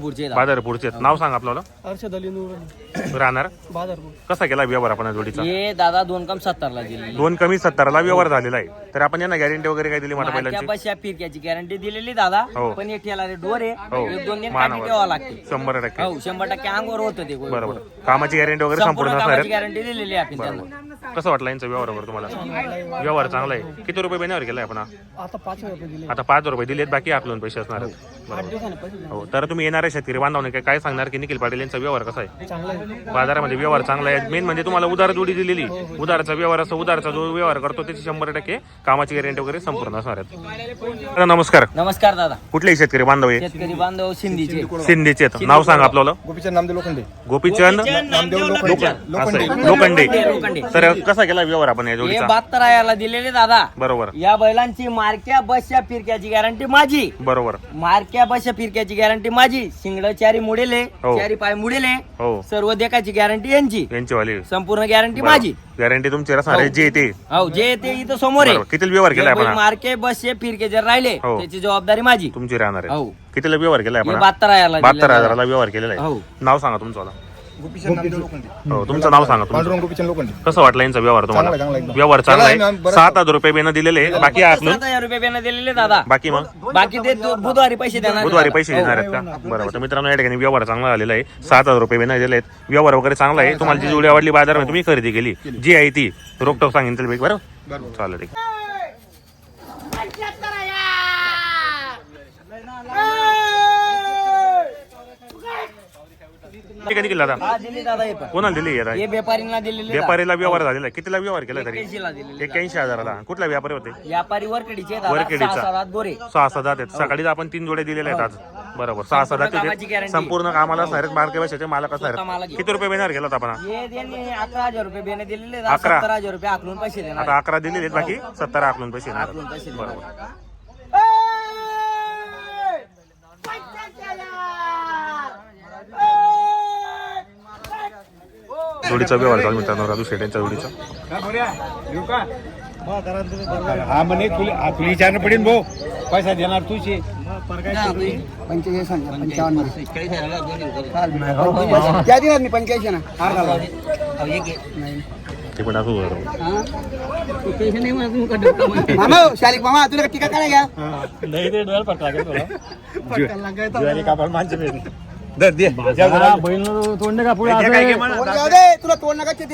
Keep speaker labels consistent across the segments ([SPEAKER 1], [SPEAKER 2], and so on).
[SPEAKER 1] बाजारपूरचे नाव सांग आपल्याला
[SPEAKER 2] अर्षद अली नूर
[SPEAKER 1] राहणार
[SPEAKER 2] बाजारपूर.
[SPEAKER 1] कसा केला व्यवहार आपण जोडीचा
[SPEAKER 3] हे दादा 2,70 ला दिली.
[SPEAKER 1] 2 कमी 70 ला व्यवहार झालेला आहे. तर आपण यांना गॅरंटी वगैरे काय दिली माझ्या बैलांची
[SPEAKER 3] बशा फिरक्याची गॅरंटी दिलेली दादा.
[SPEAKER 1] हो.
[SPEAKER 3] पण हे ठेला रे डोर आहे.
[SPEAKER 1] हो.
[SPEAKER 3] 1-2 दिन
[SPEAKER 1] मानावर.
[SPEAKER 3] काठी ठेवावं लागते.
[SPEAKER 1] 100%
[SPEAKER 3] हो 100% अंगावर होतं ते.
[SPEAKER 1] बरोबर. कामाची गॅरंटी वगैरे संपूर्ण असणार
[SPEAKER 3] कामाची
[SPEAKER 1] आहे.
[SPEAKER 3] गॅरंटी दिलेली आहे आपण त्यांना.
[SPEAKER 1] कसं वाटलं यांचा व्यवहार वगैरे तुम्हाला व्यवहार चांगला आहे. किती रुपये महिन्यावर केलाय आपण
[SPEAKER 2] आता 5 रुपये दिले.
[SPEAKER 1] आता 5 रुपये दिलेत बाकी आपल्याला पैसे असणार आहेत.
[SPEAKER 2] 8 दिवसाने पैसे दिले.
[SPEAKER 1] हो तर तुम्ही येणारे शेतकरी बांधवांनी काय सांगणार की निखिल पाटील यांचा व्यवहार कसा आहे
[SPEAKER 2] चांगलं आहे.
[SPEAKER 1] बाजारामध्ये व्यवहार चांगला आहे. मेन म्हणजे तुम्हाला उधार जोडी दिलेली उधारचा व्यवहार असं उधारचा जो व्यवहार करतो त्याची 100% कामाची गॅरंटी वगैरे संपूर्ण असणार आहेत. नमस्कार
[SPEAKER 3] नमस्कार दादा.
[SPEAKER 1] कुठलेही शेतकरी बांधव आहे
[SPEAKER 3] शेतकरी बांधव सिंधीचे.
[SPEAKER 1] सिंधीचे आहेत. नाव सांगा आपल्याला
[SPEAKER 4] गोपीचंद नामदेव लोखंडे.
[SPEAKER 1] गोपीचंद लोखंडे. तर कसा केला व्यवहार आपण या
[SPEAKER 3] हे
[SPEAKER 1] जोडीचा
[SPEAKER 3] 72 याला दिलेले दादा.
[SPEAKER 1] बरोबर
[SPEAKER 3] या बैलांची मारक्या बसच्या फिरक्याची गॅरंटी माझी.
[SPEAKER 1] बरोबर
[SPEAKER 3] मारक्या बसच्या फिरक्याची गॅरंटी माझी. शिंगड चारी मुडेले
[SPEAKER 1] हो.
[SPEAKER 3] चारी पाय मुडेले
[SPEAKER 1] हो
[SPEAKER 3] सर्व देखाची गॅरंटी यांची.
[SPEAKER 1] यांची वाली
[SPEAKER 3] संपूर्ण गॅरंटी माझी.
[SPEAKER 1] गॅरंटी तुमची असणार आहे जे ते
[SPEAKER 3] हो जे ते इथं समोर आहे.
[SPEAKER 1] बरोबर. किती व्यवहार केलाय आपण
[SPEAKER 3] मार्के बसचे फिरके जर राहिले
[SPEAKER 1] हो.
[SPEAKER 3] त्याची जबाबदारी माझी.
[SPEAKER 1] तुमची राहणार आहे
[SPEAKER 3] हो
[SPEAKER 1] कितीला व्यवहार केलाय
[SPEAKER 3] हे
[SPEAKER 1] आपण
[SPEAKER 3] 72 याला
[SPEAKER 1] 72,000ला व्यवहार केलेला
[SPEAKER 3] हो.
[SPEAKER 1] आहे. नाव सांगा तुमचं
[SPEAKER 4] गोपीचंद नामदेव लोखंडे.
[SPEAKER 1] हो तुमचं नाव सांगा तुमचं.
[SPEAKER 4] पांडुरंग गोपीचंद लोखंडे.
[SPEAKER 1] कसं वाटलं यांचा व्यवहार
[SPEAKER 4] चांगला
[SPEAKER 1] तुम्हाला
[SPEAKER 4] एकदम.
[SPEAKER 1] व्यवहार चांगला
[SPEAKER 4] त्याला
[SPEAKER 1] आहे.
[SPEAKER 4] बरं-
[SPEAKER 1] 7,000 रुपये बेनं दिलेले बाकी आखलून
[SPEAKER 3] 7,000 रुपये बेनं दिलेले दादा.
[SPEAKER 1] बाकी मग
[SPEAKER 3] बाकी ते बुधवारी पैसे देणार.
[SPEAKER 1] बुधवारी पैसे देणार आहेत का बरोबर. तर मित्रांनो या ठिकाणी व्यवहार चांगला झालेला आहे. 7,000 रुपये बेनं दिले आहेत. व्यवहार वगैरे चांगला आहे. तुम्हाला जी जोडी आवडली बाजारामध्ये तुम्ही खरेदी केली जी आहे ती रोकटोक सांगितलं पैकी बरोबर चालेल ठीक आहे. ठीक आहे निखिल दादा
[SPEAKER 3] हा, दिली दादा हे पण.
[SPEAKER 1] कोणाला दिली आता?
[SPEAKER 3] हे व्यापारीला दिलेले दादा.
[SPEAKER 1] व्यापारीला व्यवहार झालेला आहे. कितीला व्यवहार केला तरी
[SPEAKER 3] 81 ला दिलेले.
[SPEAKER 1] 81,000ला कुठला व्यापारी होते
[SPEAKER 3] व्यापारी वरकडीचे दादा.
[SPEAKER 1] वरखेडीचा.
[SPEAKER 3] 6-7 गोरे.
[SPEAKER 1] 6-7 आहेत. सकाळी आपण 3 जोडे दिलेले आहेत आज बरोबर. 6-7
[SPEAKER 3] कामाची guarantee.
[SPEAKER 1] संपूर्ण कामाला असणार आहेत. मार्के भाषेचे मालक असणार
[SPEAKER 3] स्वतः मालक
[SPEAKER 1] आहेत.
[SPEAKER 3] आहे.
[SPEAKER 1] किती रुपये महिन्यावर गेला होता आपण
[SPEAKER 3] हे त्यांनी 11,000 रुपये बेने दिलेले.
[SPEAKER 1] 11.
[SPEAKER 3] 17,000 रुपये आकलून पैसे देणार.
[SPEAKER 1] आता 11 दिलेले आहेत बाकी 17 आकलून पैसे येणार
[SPEAKER 3] आकलून पैसे
[SPEAKER 1] आहेत.
[SPEAKER 3] देणार.
[SPEAKER 1] बरोबर जोडीचा व्यवहार चालू मित्रांनो राजू शेट यांच्या जोडीचा
[SPEAKER 4] हा म्हणे तुला विचारणं पडेल भाऊ पैसा देणार तुझे
[SPEAKER 2] 45 सांगा 55 त्या दिनात मी 85 ना अर्धा
[SPEAKER 1] ते पण असं होतं.
[SPEAKER 2] मामा शालिक मामा तुला टीका काय घ्या
[SPEAKER 4] ज्वारी कापड माणसं भेटली. दर दे
[SPEAKER 2] तोंड जाऊ दे तुला तोंड नका ते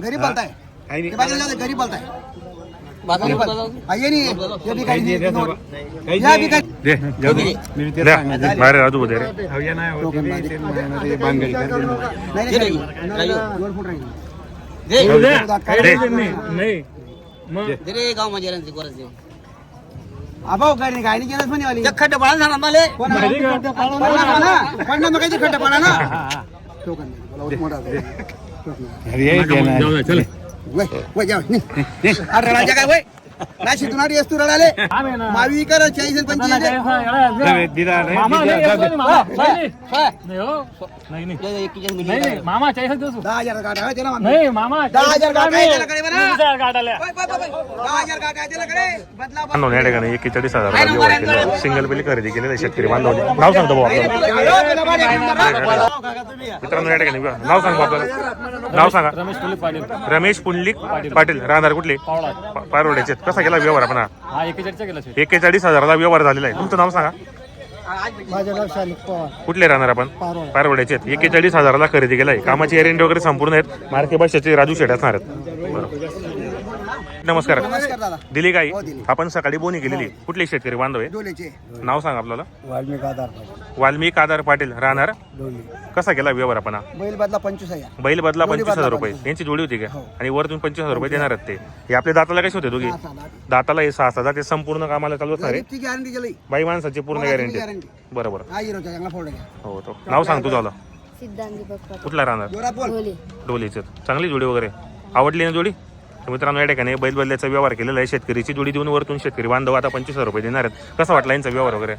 [SPEAKER 2] गरीब बोलताय गरीब बोलताय
[SPEAKER 1] बाहेर राजू होते रे
[SPEAKER 2] अभाव गाडी गाडी गेलाच म्हणे वाली
[SPEAKER 3] खड्डे पाळा जाणार मला.
[SPEAKER 2] पडणार काही खड्डा पडा ना रडायच्या काय वय नाशिक तू नाडी असतो रडाले मावी कर 40 आणि 25
[SPEAKER 5] मामा 40 दिवस
[SPEAKER 2] 10,000 गाठ आहे त्याला
[SPEAKER 5] नाही मामा
[SPEAKER 2] 10,000 गाठ आहे त्याला कडे बरं
[SPEAKER 5] 10,000 गाठाल्या
[SPEAKER 2] 10,000 गाठ आहे त्याला कडे बदला
[SPEAKER 1] बांधव या ठिकाणी 41,000 व्यवहार केला. सिंगल बिल खरेदी केलेलं आहे शेतकरी बांधव. नाव सांगतो भाऊ आपल्याला मित्रांनो या ठिकाणी नाव सांग भाऊ आपल्याला. नाव सांगा
[SPEAKER 5] रमेश तुले पाटील
[SPEAKER 1] रमेश पुंडलिक पाटील राहणार कुठले पारोड्याचे. कसा केला व्यवहार आपण
[SPEAKER 5] हा 41 केला
[SPEAKER 1] 41,000ला व्यवहार झालेला आहे. तुमचं नाव सांगा.
[SPEAKER 2] माझं नाव शालिक पवार
[SPEAKER 1] कुठले राहणार आपण पारवड्याचे 41,000ला खरेदी केलाय. कामाची गॅरंटी वगैरे संपूर्ण आहेत. मार्के भाषेचे राजू शेट असणार आहेत. नमस्कार
[SPEAKER 2] नमस्कार दादा
[SPEAKER 1] दिली गाई
[SPEAKER 2] हो, दिली.
[SPEAKER 1] आपण सकाळी बोनी केलेली. कुठले शेतकरी बांधव आहे
[SPEAKER 2] डोलेचे
[SPEAKER 1] नाव सांगा आपल्याला.
[SPEAKER 2] वाल्मिक आधार
[SPEAKER 1] वाल्मिक आधार पाटील राहणार
[SPEAKER 2] डोले
[SPEAKER 1] कसा केला व्यवहार आपण
[SPEAKER 2] बैल बदला 25,000
[SPEAKER 1] बैल बदला
[SPEAKER 2] जोडी
[SPEAKER 1] 25,000
[SPEAKER 2] बदला
[SPEAKER 1] रुपये यांची जोडी होती का
[SPEAKER 2] हो.
[SPEAKER 1] आणि वरतून 25,000 रुपये देणार आहेत ते. हे आपल्या दाताला कसे होते दोघी दाताला हे 6,000 ते संपूर्ण कामाला चालू असणार आहे.
[SPEAKER 2] ती गॅरंटी गेली
[SPEAKER 1] बाई माणसाची पूर्ण गॅरंटी
[SPEAKER 2] गॅरंटी
[SPEAKER 1] बरोबर
[SPEAKER 2] हा हिरोचा चांगला फोल्ड घ्या
[SPEAKER 1] हो तो नाव सांग तुझं
[SPEAKER 6] सिद्धांत दीपक पाटील
[SPEAKER 1] कुठला राहणार
[SPEAKER 2] जोरात बोल
[SPEAKER 6] ढोले.
[SPEAKER 1] डोलीचे चांगली जोडी वगैरे आवडली ना जोडी. तर मित्रांनो या ठिकाणी बैल बदल्याचा व्यवहार केलेला आहे. शेतकरीची जोडी देऊन वरतून शेतकरी बांधव आता 25,000 रुपये देणार आहेत. कसा वाटला यांचा व्यवहार वगैरे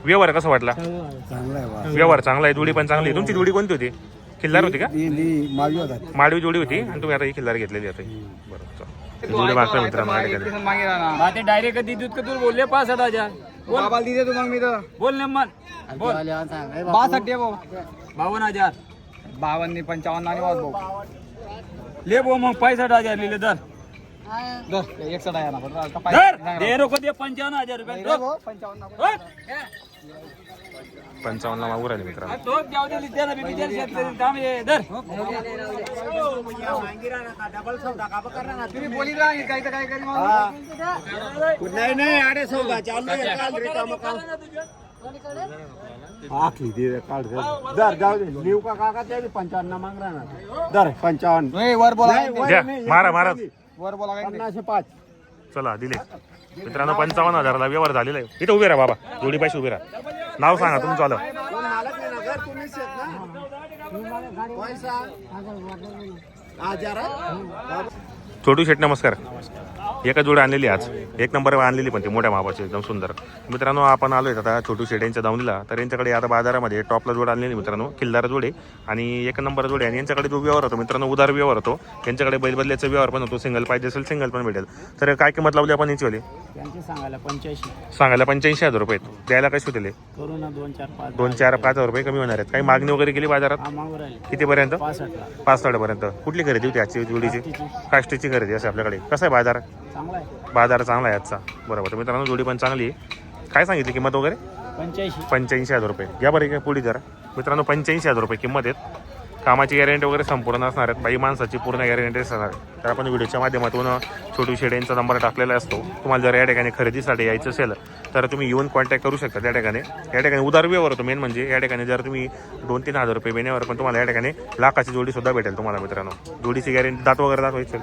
[SPEAKER 1] व्यवहार कसा वाटला.
[SPEAKER 2] चांगला आहे
[SPEAKER 1] व्यवहार चांगला आहे. जोडी पण चांगली आहे. तुमची जोडी कोणती होती खिल्लार होती का
[SPEAKER 2] मावी होता
[SPEAKER 1] माडवी जोडी होती आणि तुम्ही आता ही खिल्लार घेतलेली आता बरोबर जोडी मागता मित्रांनो या ठिकाणी.
[SPEAKER 4] ते डायरेक्ट दूध का तू बोलले 65,000
[SPEAKER 2] बाबाला दिले तू मग मी तर
[SPEAKER 4] बोल ने मन बोल
[SPEAKER 2] 62 भाऊ
[SPEAKER 4] 52,000
[SPEAKER 2] 52 55 आणि वाज भाऊ
[SPEAKER 4] ले बो मग 65,000 लिहिले दर
[SPEAKER 2] दर 61 आहे ना
[SPEAKER 4] दर दे रोको दे 55,000 रुपये रोक.
[SPEAKER 2] 55
[SPEAKER 4] रोक.
[SPEAKER 1] 55 ला मागू राहिले मित्रांनो.
[SPEAKER 4] रोक जाऊ दे लिहिते ना बिचार शेतकरी काम आहे दर
[SPEAKER 2] तुम्ही बोली जा काय तर काय करी मग
[SPEAKER 4] नाही आडे सौदा चालू आहे काल रे काम आखली दे काढ दर जाऊ दे लिव का काका ते 55 मांग राहणार दर 55
[SPEAKER 2] नाही वर बोला
[SPEAKER 1] द्या मारा मारा
[SPEAKER 2] वर बोला काय
[SPEAKER 4] 50,5
[SPEAKER 1] चला दिले मित्रांनो. 55,000 ला व्यवहार झालेला आहे. इथे उभे राहा बाबा जोडी पाशी उभे राहा. नाव सांगा तुमचं आलं. छोटू शेट नमस्कार. एका जोडी आणलेली आज एक नंबर आणलेली पण ती मोठ्या मापाची एकदम सुंदर. मित्रांनो आपण आलोय आता छोटू शेट यांच्या दावणीला. तर यांच्याकडे आता बाजारामध्ये टॉपला जोड आणलेली मित्रांनो किल्लार जोडे आणि एक नंबर जोडे. आणि यांच्याकडे जो व्यवहार होतो मित्रांनो उदार व्यवहार होतो. यांच्याकडे बैल बदल्याचा व्यवहार पण होतो. सिंगल पाहिजे असेल सिंगल पण भेटेल. तर काय किंमत लावली आपण यांची वाली
[SPEAKER 4] त्यांचे सांगायला 85
[SPEAKER 1] सांगायला 85,000 रुपये द्यायला कशी होतील
[SPEAKER 4] करू ना 2-4-5
[SPEAKER 1] 2-4-5 रुपये कमी होणार आहेत. काही मागणी वगैरे केली बाजारात
[SPEAKER 4] मागू राहिले
[SPEAKER 1] कितीपर्यंत
[SPEAKER 4] 65
[SPEAKER 1] 5-6 पर्यंत. कुठली खरेदी होती आजची जोडीची काष्टीची खरेदी असे आपल्याकडे. कसं आहे बाजार
[SPEAKER 4] चांगला आहे
[SPEAKER 1] बाजार चांगला आहे आजचा बरोबर. तर मित्रांनो जोडी पण चांगली आहे. काय सांगितली किंमत वगैरे 85,000 रुपये. घ्या बरं काय पुढे जरा मित्रांनो 85,000 रुपये किंमत आहेत. कामाची गॅरंटी वगैरे संपूर्ण असणार आहेत. बाई माणसाची पूर्ण गॅरंटी असणार आहे. तर आपण व्हिडिओच्या माध्यमातून छोटू शेडेंचा नंबर टाकलेला असतो. तुम्हाला जर या ठिकाणी खरेदीसाठी यायचं असेल तर तुम्ही येऊन कॉन्टॅक्ट करू शकता. त्या ठिकाणी या ठिकाणी उदार व्यवहार होतो मेन म्हणजे. या ठिकाणी जर तुम्ही 2-3 हजार रुपये बेण्यावर पण तुम्हाला या ठिकाणी लाखाची जोडी सुद्धा भेटेल तुम्हाला मित्रांनो. जोडीची गॅरंटी दात वगैरे दाखवायचं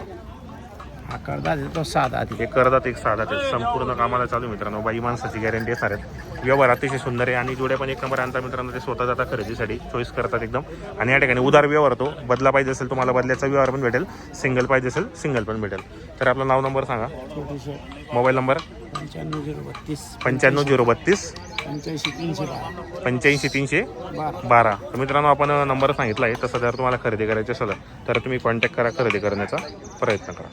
[SPEAKER 4] करदा तो साधा
[SPEAKER 1] एक करदात एक साधा ते संपूर्ण कामाला चालू मित्रांनो. बाई माणसाची गॅरंटी असणार आहेत. व्यवहार अतिशय सुंदर आहे आणि जोड्या पण एक नंबर आणता मित्रांनो. ते स्वतः जाता खरेदीसाठी चॉईस करतात एकदम. आणि या ठिकाणी उदार व्यवहार होतो. बदला पाहिजे असेल तुम्हाला बदल्याचा व्यवहार पण भेटेल. सिंगल पाहिजे असेल सिंगल पण भेटेल. तर आपलं नाव नंबर सांगा. Mobile number 95 032 85 312. तर मित्रांनो आपण नंबर सांगितला आहे. तसं जर तुम्हाला खरेदी करायची असेल तर तुम्ही कॉन्टॅक्ट करा. खरेदी करण्याचा प्रयत्न करा.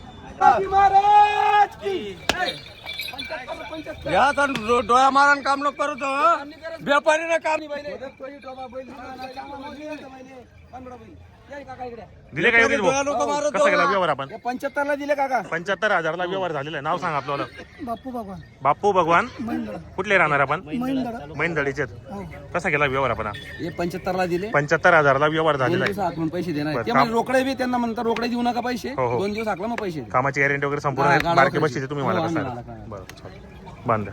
[SPEAKER 4] या तर डोळा मारण काम लोक करत व्यापारी ना काम
[SPEAKER 1] दिले काय योगेश भाऊ? कसा गेला व्यवहार आपण
[SPEAKER 2] 75 ला दिले काका
[SPEAKER 1] 75,000 ला व्यवहार झालेला आहे. नाव सांगा आपल्याला.
[SPEAKER 2] बापू भगवान
[SPEAKER 1] बाप्पू भगवान कुठले राहणार आपण मैंदडीचे.
[SPEAKER 2] हो.
[SPEAKER 1] कसा गेला व्यवहार आपण
[SPEAKER 2] हे 75 ला दिले
[SPEAKER 1] 75,000 ला व्यवहार झालेला आहे.
[SPEAKER 2] आठवण पैसे देणार
[SPEAKER 1] बरं,
[SPEAKER 2] ते म्हणजे रोकडे बी त्यांना म्हणतात रोकडे देऊ नका पैसे
[SPEAKER 1] हो, हो.
[SPEAKER 2] 2 दिवस हाकला मग पैसे
[SPEAKER 1] कामाची गॅरंटी वगैरे संपूर्ण
[SPEAKER 2] हा,
[SPEAKER 1] आहे.
[SPEAKER 2] गाडा
[SPEAKER 1] बारके
[SPEAKER 2] वगैरे.
[SPEAKER 1] बसचे तुम्ही
[SPEAKER 2] हो,
[SPEAKER 1] मला
[SPEAKER 2] आम्ही
[SPEAKER 1] कसं
[SPEAKER 2] मला काय.
[SPEAKER 1] बरं चालेल. बांधा